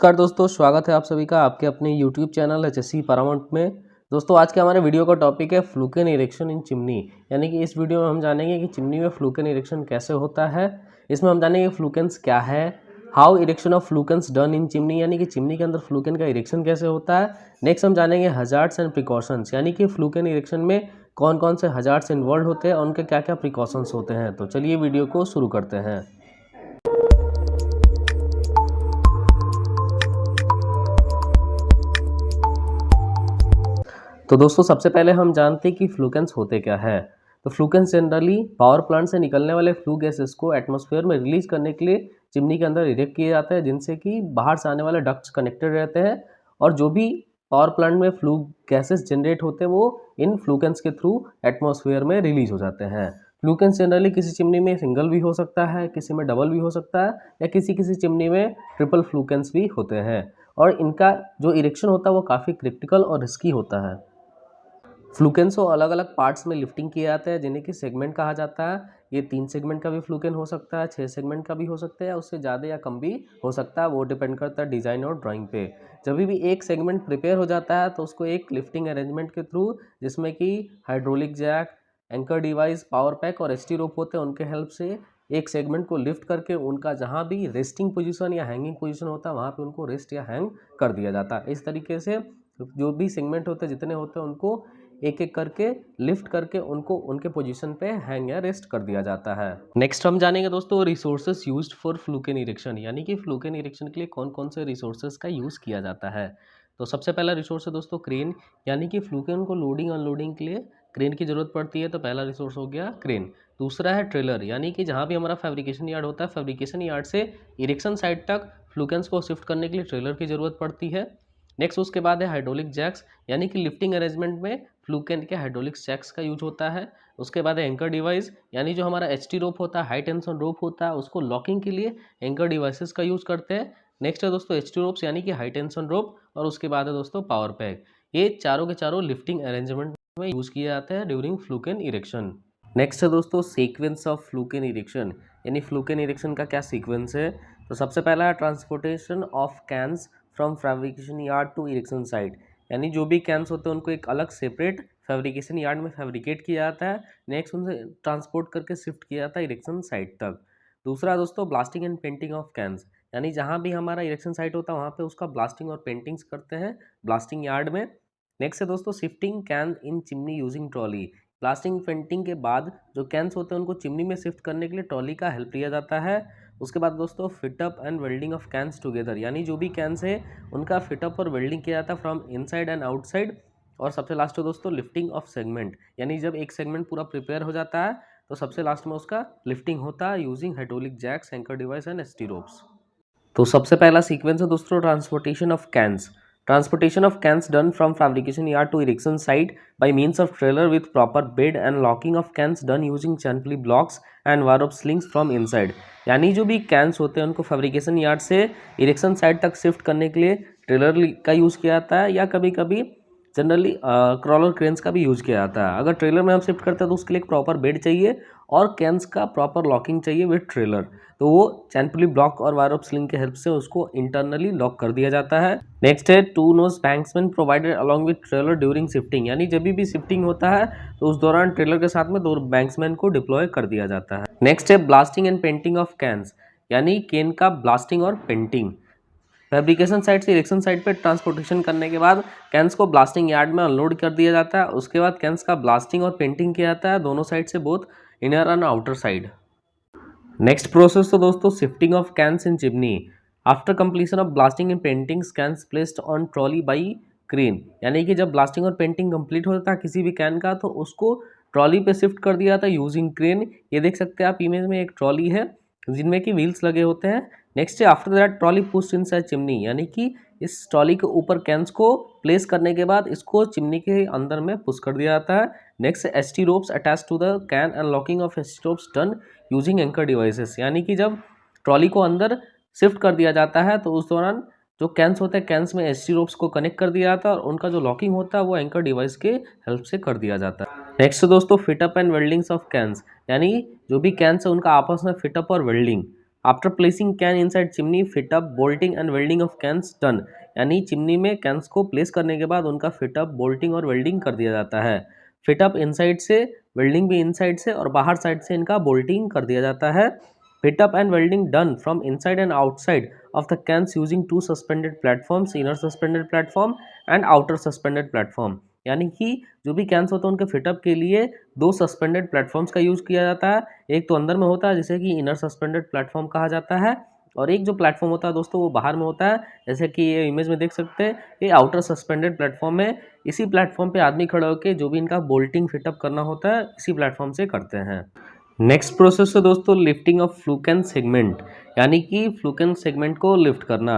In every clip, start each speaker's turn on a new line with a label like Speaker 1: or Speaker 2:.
Speaker 1: नमस्कार दोस्तों, स्वागत है आप सभी का आपके अपने YouTube चैनल एचएससी पैरामाउंट में। दोस्तों आज के हमारे वीडियो का टॉपिक है फ्लूकेन इरेक्शन इन चिमनी। यानी कि इस वीडियो में हम जानेंगे कि चिमनी में फ्लूकेन इरेक्शन कैसे होता है। इसमें हम जानेंगे फ्लूकेंस क्या है, हाउ इरेक्शन ऑफ फ्लूकेंस डन इन चिमनी, यानी कि चिमनी के अंदर फ्लूकेन का इरेक्शन कैसे होता है। नेक्स्ट हम जानेंगे हजार्ड्स एंड प्रिकॉशंस, यानी कि फ्लूकेन इरेक्शन में कौन कौन से हजार्ड्स इन्वॉल्व होते हैं और उनके क्या क्या प्रिकॉशंस होते हैं। तो चलिए वीडियो को शुरू करते हैं। तो दोस्तों सबसे पहले हम जानते हैं कि फ्लूकेंस होते क्या है। तो फ्लूकेंस जनरली पावर प्लांट से निकलने वाले फ्लू गैसेस को एटमॉस्फेयर में रिलीज करने के लिए चिमनी के अंदर इरेक्ट किए जाते हैं, जिनसे कि बाहर से आने वाले डक्ट्स कनेक्टेड रहते हैं और जो भी पावर प्लांट में फ्लू गैसेस जनरेट होते हैं वो इन फ्लूकेंस के थ्रू एटमॉस्फेयर में रिलीज हो जाते हैं। फ्लूकेंस जनरली किसी चिमनी में सिंगल भी हो सकता है, किसी में डबल भी हो सकता है या किसी किसी चिमनी में ट्रिपल फ्लूकेंस भी होते हैं और इनका जो इरेक्शन होता है वो काफ़ी क्रिटिकल और रिस्की होता है। फ्लूकेंस को अलग अलग पार्ट्स में लिफ्टिंग किए जाते हैं जिन्हें कि सेगमेंट कहा जाता है। ये 3 सेगमेंट का भी फ्लूकेन हो सकता है, 6 सेगमेंट का भी हो सकता है या उससे ज़्यादा या कम भी हो सकता है, वो डिपेंड करता है डिज़ाइन और ड्राइंग पे। जब भी एक सेगमेंट प्रिपेयर हो जाता है तो उसको एक लिफ्टिंग अरेंजमेंट के थ्रू, जिसमें कि hydraulic jack, anchor device, power pack और एसटी रोप होते हैं, उनके हेल्प से एक सेगमेंट को लिफ्ट करके उनका जहाँ भी रेस्टिंग पोजीशन या हैंगिंग पोजीशन होता है वहाँ पे उनको रेस्ट या हैंग कर दिया जाता है। इस तरीके से जो भी सेगमेंट होते हैं जितने होते हैं उनको एक एक करके लिफ्ट करके उनको उनके पोजीशन पे हैंग या रेस्ट कर दिया जाता है। नेक्स्ट हम जानेंगे दोस्तों रिसोर्सेज यूज्ड फॉर फ्लूकेन इरेक्शन, यानी कि फ्लूकेन इरेक्शन के लिए कौन कौन से रिसोर्सेज का यूज़ किया जाता है। तो सबसे पहला रिसोर्स है दोस्तों क्रेन, यानी कि फ्लूकेन को लोडिंग अनलोडिंग के लिए क्रेन की ज़रूरत पड़ती है, तो पहला रिसोर्स हो गया क्रेन। दूसरा है ट्रेलर, यानी कि जहाँ भी हमारा फैब्रिकेशन यार्ड होता है, फैब्रिकेशन यार्ड से इरेक्शन साइड तक फ्लूकेंस को शिफ्ट करने के लिए ट्रेलर की ज़रूरत पड़ती है। नेक्स्ट उसके बाद है हाइड्रोलिक जैक्स, यानी कि लिफ्टिंग अरेंजमेंट में फ्लूकेन के हाइड्रोलिक जैक्स का यूज होता है। उसके बाद है एंकर डिवाइस, यानी जो हमारा एचटी रोप होता है, हाई टेंशन रोप होता है, उसको लॉकिंग के लिए एंकर डिवाइसेस का यूज़ करते हैं। नेक्स्ट है दोस्तों एचटी रोप्स, यानी कि हाई टेंशन रोप, और उसके बाद है दोस्तों पावर पैक। ये चारों के चारों लिफ्टिंग अरेंजमेंट में यूज़ किए जाते हैं ड्यूरिंग फ्लूकेन इरेक्शन। नेक्स्ट है दोस्तों सीक्वेंस ऑफ फ्लूकेन इरेक्शन, यानी फ्लूकेन इरेक्शन का क्या सीक्वेंस है। तो सबसे पहला है transportation of cans from fabrication yard to erection site, यानी जो भी कैंस होते हैं उनको एक अलग सेपरेट फैब्रिकेशन यार्ड में फैब्रिकेट किया जाता है। नेक्स्ट उनसे ट्रांसपोर्ट करके शिफ्ट किया जाता है इरेक्शन साइट तक। दूसरा दोस्तों blasting and painting of cans, यानी जहाँ भी हमारा इरेक्शन साइट होता है वहाँ पे उसका ब्लास्टिंग और पेंटिंग्स करते हैं ब्लास्टिंग यार्ड में। नेक्स्ट है दोस्तों shifting can in chimney using trolley, blasting painting के बाद जो कैंस होते हैं उनको चिमनी में शिफ्ट करने के लिए ट्रॉली का हेल्प लिया जाता है। उसके बाद दोस्तों fit up and welding of cans together, यानी जो भी कैंस है उनका फिटअप और वेल्डिंग किया जाता है फ्रॉम इनसाइड एंड आउटसाइड। और सबसे लास्ट है दोस्तों लिफ्टिंग ऑफ सेगमेंट, यानी जब एक सेगमेंट पूरा प्रिपेयर हो जाता है तो सबसे लास्ट में उसका लिफ्टिंग होता है using hydraulic jacks, anchor device and ST ropes. तो सबसे पहला सीक्वेंस है दोस्तों transportation of cans. Transportation of cans done from fabrication yard to erection site by means of trailer with proper bed and locking of cans done using chain pulley blocks and wire rope slings from inside, यानी जो भी cans होते हैं उनको fabrication yard से erection site तक shift करने के लिए ट्रेलर का यूज़ किया जाता है या कभी कभी जनरली क्रॉलर क्रेन्स का भी यूज़ किया जाता है। अगर ट्रेलर में हम शिफ्ट करते हैं तो उसके लिए एक प्रॉपर बेड चाहिए और कैंस का प्रॉपर लॉकिंग चाहिए विद ट्रेलर, तो वो चैन पुली ब्लॉक और वायर ऑफ स्लिंग के हेल्प से उसको इंटरनली लॉक कर दिया जाता है। नेक्स्ट है two nos banksman provided along with trailer during shifting, यानी जब भी शिफ्टिंग होता है तो उस दौरान ट्रेलर के साथ में 2 बैंक्समैन को डिप्लॉय कर दिया जाता है। नेक्स्ट है blasting and painting of cans, यानी केन का ब्लास्टिंग और पेंटिंग। फैब्रिकेशन साइट से इरेक्शन साइट पर ट्रांसपोर्टेशन करने के बाद कैंस को ब्लास्टिंग यार्ड में अनलोड कर दिया जाता है। उसके बाद कैंस का ब्लास्टिंग और पेंटिंग किया जाता है दोनों साइड से, both inner and outer side. Next process तो दोस्तों shifting of cans in chimney. After completion of blasting and painting cans placed on trolley by crane, यानी कि जब ब्लास्टिंग और पेंटिंग कंप्लीट हो जाता है किसी भी कैन का तो उसको ट्रॉली पे शिफ्ट कर दिया जाता है यूजिंग क्रेन। ये देख सकते हैं आप इमेज में, एक ट्रॉली है जिनमें कि व्हील्स लगे होते हैं। नेक्स्ट है after that trolley pushed inside chimney, यानी कि इस ट्रॉली के ऊपर कैंस को प्लेस करने के बाद इसको चिमनी के अंदर में पुश कर दिया जाता है। Next ST ropes attach to the can and locking of ST ropes done using anchor devices, यानी कि जब ट्रॉली को अंदर शिफ्ट कर दिया जाता है तो उस दौरान जो कैंस होते हैं कैंस में एसटी रोप्स को कनेक्ट कर दिया जाता है और उनका जो लॉकिंग होता है वो एंकर डिवाइस के हेल्प से कर दिया जाता है। नेक्स्ट दोस्तों fit up and weldings of cans, यानी जो भी कैंस है उनका आपस में फिटअप और welding. After placing can inside chimney fit up bolting and welding of cans done, यानी चिमनी में कैंस को प्लेस करने के बाद उनका फिटअप बोल्टिंग और वेल्डिंग कर दिया जाता है। फिटअप इनसाइड से, वेल्डिंग भी इनसाइड से और बाहर साइड से इनका बोल्टिंग कर दिया जाता है। Fit up and welding done from inside and outside of the cans using two suspended platforms, inner suspended platform and outer suspended platform, यानी कि जो भी कैंस होते हैं उनके फिटअप के लिए दो सस्पेंडेड प्लेटफॉर्म्स का यूज़ किया जाता है। एक तो अंदर में होता है जिसे कि इनर सस्पेंडेड प्लेटफॉर्म कहा जाता है, और एक जो प्लेटफॉर्म होता है दोस्तों वो बाहर में होता है, जैसे कि ये इमेज में देख सकते हैं, ये आउटर सस्पेंडेड प्लेटफॉर्म है। इसी प्लेटफॉर्म पे आदमी खड़े होकर जो भी इनका बोल्टिंग फिटअप करना होता है इसी प्लेटफॉर्म से करते हैं। नेक्स्ट प्रोसेस है दोस्तों लिफ्टिंग ऑफ फ्लूकेन सेगमेंट, यानी कि फ्लूकेन सेगमेंट को लिफ्ट करना।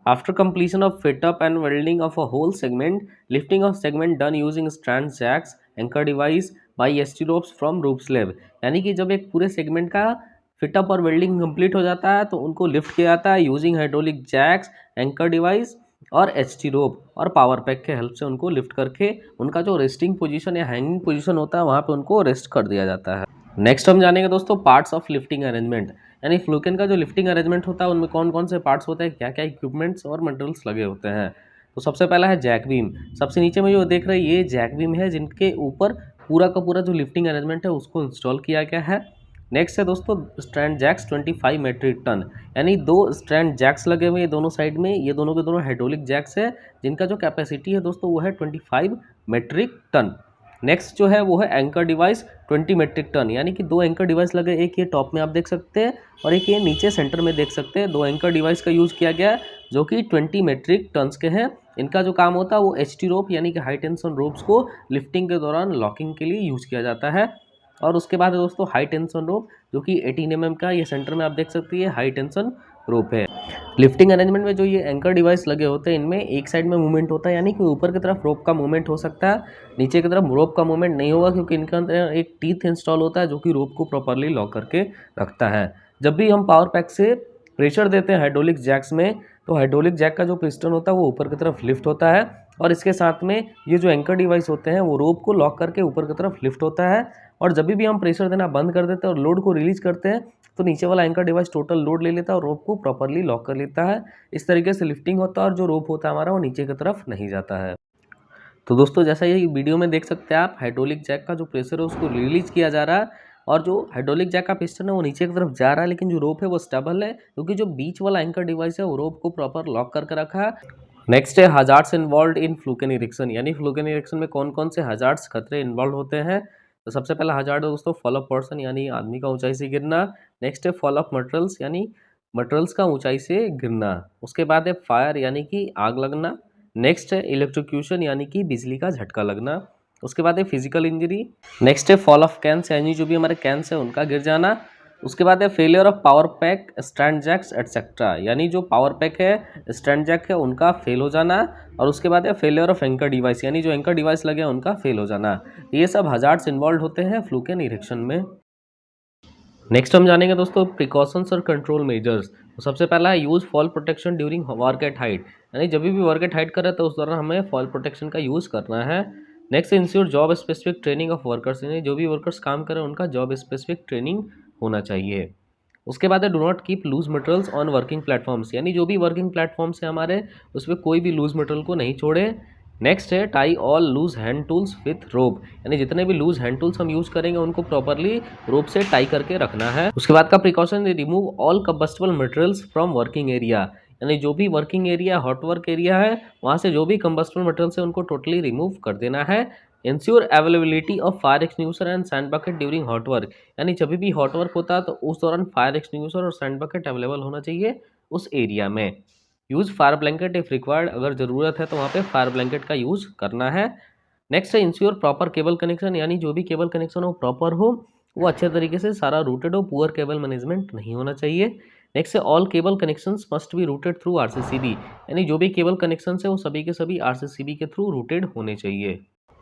Speaker 1: After completion of fit up and welding of a whole segment, lifting of segment done using strand jacks anchor device by ST ropes from roof slab, यानी कि जब एक पूरे segment का फिटअप और वेल्डिंग कंप्लीट हो जाता है तो उनको लिफ्ट किया जाता है using hydraulic jacks, anchor device और एचटी रोप और पावर पैक के हेल्प से उनको लिफ्ट करके उनका जो रेस्टिंग पोजीशन या हैंगिंग पोजीशन होता है वहाँ पे उनको रेस्ट कर दिया जाता है। नेक्स्ट हम जानेंगे दोस्तों पार्ट्स ऑफ लिफ्टिंग अरेंजमेंट, यानी फ्लूकेन का जो लिफ्टिंग अरेंजमेंट होता है उनमें कौन कौन से पार्ट्स होते हैं, क्या क्या इक्विपमेंट्स और मटेरियल्स लगे होते हैं। तो सबसे पहला है जैक बीम, सबसे नीचे में जो देख रहे हैं ये जैक बीम है जिनके ऊपर पूरा का पूरा जो लिफ्टिंग अरेंजमेंट है उसको इंस्टॉल किया गया है। नेक्स्ट है दोस्तों स्ट्रैंड जैक्स 25 मेट्रिक टन, यानी दो स्ट्रैंड जैक्स लगे हुए हैं दोनों साइड में, ये दोनों के दोनों हाइड्रोलिक जैक्स है जिनका जो कैपेसिटी है दोस्तों वो है 25 मेट्रिक टन। नेक्स्ट जो है वो है एंकर डिवाइस 20 मेट्रिक टन, यानी कि दो एंकर डिवाइस लगे, एक ये टॉप में आप देख सकते हैं और एक ये नीचे सेंटर में देख सकते हैं। दो एंकर डिवाइस का यूज़ किया गया है जो कि 20 मेट्रिक टन्स के हैं। इनका जो काम होता है वो एचटी रोप यानी कि हाई टेंशन रोप्स को लिफ्टिंग के दौरान लॉकिंग के लिए यूज़ किया जाता है। और उसके बाद है दोस्तों हाई टेंशन रोप जो कि 18 mm का, ये सेंटर में आप देख सकते हैं हाई टेंशन रोप है। लिफ्टिंग अरेंजमेंट में जो ये एंकर डिवाइस लगे होते हैं इनमें एक साइड में मूवमेंट होता है, यानी कि ऊपर की तरफ रोप का मूवमेंट हो सकता है, नीचे की तरफ रोप का मूवमेंट नहीं होगा क्योंकि इनके अंदर एक टीथ इंस्टॉल होता है जो कि रोप को प्रॉपरली लॉक करके रखता है। जब भी हम पावर पैक से प्रेशर देते हैं हाइड्रोलिक जैक्स में तो हाइड्रोलिक जैक का जो पिस्टन होता है वो ऊपर की तरफ लिफ्ट होता है और इसके साथ में ये जो एंकर डिवाइस होते हैं वो रोप को लॉक करके ऊपर की तरफ लिफ्ट होता है। और जब भी हम प्रेशर देना बंद कर देते हैं और लोड को रिलीज करते हैं तो नीचे वाला एंकर डिवाइस टोटल लोड ले लेता है और रोप को प्रॉपरली लॉक कर लेता है। इस तरीके से लिफ्टिंग होता है और जो रोप होता है हमारा वो नीचे की तरफ नहीं जाता है। तो दोस्तों जैसा ये वीडियो में देख सकते हैं आप, हाइड्रोलिक जैक का जो प्रेशर है उसको रिलीज किया जा रहा है और जो हाइड्रोलिक जैक का पिस्टन है वो नीचे की तरफ जा रहा है, लेकिन जो रोप है वो स्टेबल है क्योंकि जो बीच वाला एंकर डिवाइस है वो रोप को प्रॉपर लॉक करके रखा है। नेक्स्ट है हजार्ड्स इन्वॉल्व इन फ्लूकेन इरेक्शन, यानी फ्लूकेन इरेक्शन में कौन कौन से हजार्ड्स खतरे इन्वॉल्व होते हैं। तो सबसे पहला हजार्ड है दोस्तों फॉल ऑफ पर्सन, यानी आदमी का ऊंचाई से गिरना। नेक्स्ट है फॉल ऑफ मटेरियल्स, यानी मटेरियल्स का ऊंचाई से गिरना। उसके बाद है फायर, यानी कि आग लगना। नेक्स्ट है इलेक्ट्रोक्यूशन, यानी कि बिजली का झटका लगना। उसके बाद है फिजिकल इंजरी। नेक्स्ट है फॉल ऑफ कैंस, यानी जो भी हमारे कैंस है उनका गिर जाना। उसके बाद है failure of power pack strand jacks etcetera, यानी जो पावर पैक है स्टैंड जैक है उनका फेल हो जाना। और उसके बाद है फेलियर ऑफ एंकर डिवाइस, यानी जो एंकर डिवाइस लगे हैं उनका फेल हो जाना। ये सब हजार्ड्स इन्वॉल्व होते हैं फ्लूकेन इरेक्शन में। नेक्स्ट हम जानेंगे दोस्तों प्रिकॉशंस और कंट्रोल मेजर्स। तो सबसे पहला है use fall protection during work at height, यानी जब भी वर्क एट हाइट करें तो उस दौरान हमें फॉल प्रोटेक्शन का यूज़ करना है। Next ensure job specific training of workers, यानी जो भी वर्कर्स काम करें उनका जॉब स्पेसिफिक ट्रेनिंग होना चाहिए। उसके बाद है do not keep loose materials on working platforms, यानी जो भी वर्किंग प्लेटफॉर्म्स है हमारे उसमें कोई भी लूज मटेरियल को नहीं छोड़े। नेक्स्ट है tie all loose hand tools with rope, यानी जितने भी लूज हैंड टूल्स हम यूज़ करेंगे उनको प्रॉपरली रोप से टाई करके रखना है। उसके बाद का precaution remove all combustible materials from working area, यानी जो भी working area hot work area है वहाँ से जो भी कंबस्टिबल मटेरियल्स है उनको टोटली रिमूव कर देना है। Ensure availability of fire extinguisher and sand bucket during hot work, यानी जब भी हॉट वर्क होता है तो उस दौरान फायर एक्सटिंग्विशर और सैंड बकेट अवेलेबल होना चाहिए उस एरिया में। Use fire blanket if required, अगर ज़रूरत है तो वहाँ पे फायर ब्लैंकेट का यूज़ करना है। नेक्स्ट है इंश्योर प्रॉपर केबल कनेक्शन, यानी जो भी केबल कनेक्शन हो प्रॉपर हो, वो अच्छे तरीके से सारा रूटेड हो, पुअर केबल मैनेजमेंट नहीं होना चाहिए। नेक्स्ट है all cable connections must be rooted through RCCB, यानी जो भी केबल कनेक्शन है वो सभी के सभी आरसीसीबी के थ्रू रूटेड होने चाहिए।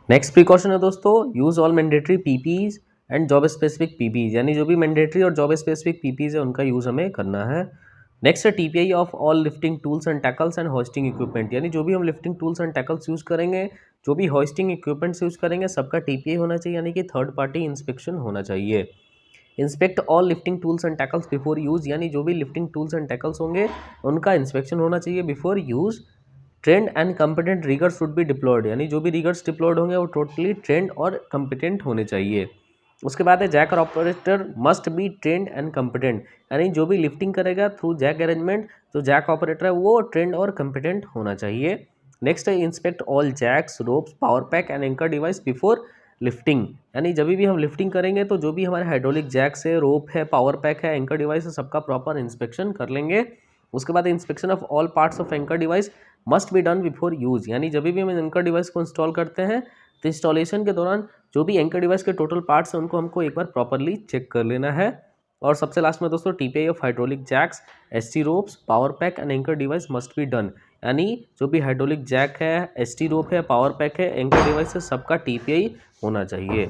Speaker 1: नेक्स्ट प्रिकॉशन है दोस्तों use all mandatory PPs and job specific PPs, यानी जो भी मैंडेटरी और जॉब स्पेसिफिक पीपीज है उनका यूज़ हमें करना है। नेक्स्ट है TPI of all lifting tools and tackles and hosting equipment, यानी जो भी हम lifting tools and tackles use करेंगे, जो भी होस्टिंग इक्विपमेंट्स यूज़ करेंगे सबका टीपीआई होना चाहिए, यानी कि थर्ड पार्टी इंस्पेक्शन होना चाहिए। Inspect all lifting tools and tackles before use, यानी जो भी लिफ्टिंग टूल्स एंड टैकल्स होंगे उनका इंस्पेक्शन होना चाहिए before use. Trend and competent riggers should be diploid, यानी जो भी रिगर्स डिप्लॉयड होंगे वो टोटली ट्रेंड और कम्पिटेंट होने चाहिए। उसके बाद है jack operator must be trained and competent, यानी जो भी लिफ्टिंग करेगा थ्रू जैक अरेंजमेंट, जो जैक ऑपरेटर है वो ट्रेंड और कम्पिटेंट होना चाहिए। नेक्स्ट है inspect all jacks, ropes, power pack and anchor device before lifting, यानी जब भी हम लिफ्टिंग करेंगे तो जो भी हमारे हाइड्रोलिक जैक्स है, रोप है, पावर पैक है, एंकर डिवाइस है, सबका प्रॉपर इंस्पेक्शन कर लेंगे। उसके बाद inspection of all parts of anchor device must be done before use, यानी जब भी हम एंकर डिवाइस को इंस्टॉल करते हैं तो इंस्टॉलेशन के दौरान जो भी एंकर डिवाइस के टोटल पार्ट्स हैं उनको हमको एक बार प्रॉपरली चेक कर लेना है। और सबसे लास्ट में दोस्तों TPI of hydraulic jacks, ST ropes, power pack and anchor device must be done, यानी जो भी हाइड्रोलिक जैक है, एसटी रोप है, पावर पैक है, एंकर डिवाइस है, सबका टीपीआई होना चाहिए।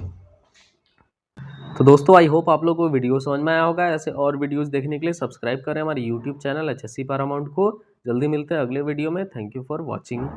Speaker 1: तो दोस्तों आई होप आप लोगों को वीडियो समझ में आया होगा। ऐसे और वीडियोस देखने के लिए सब्सक्राइब करें हमारे यूट्यूब चैनल HSC पैरामाउंट को। जल्दी मिलते हैं अगले वीडियो में। Thank you for watching.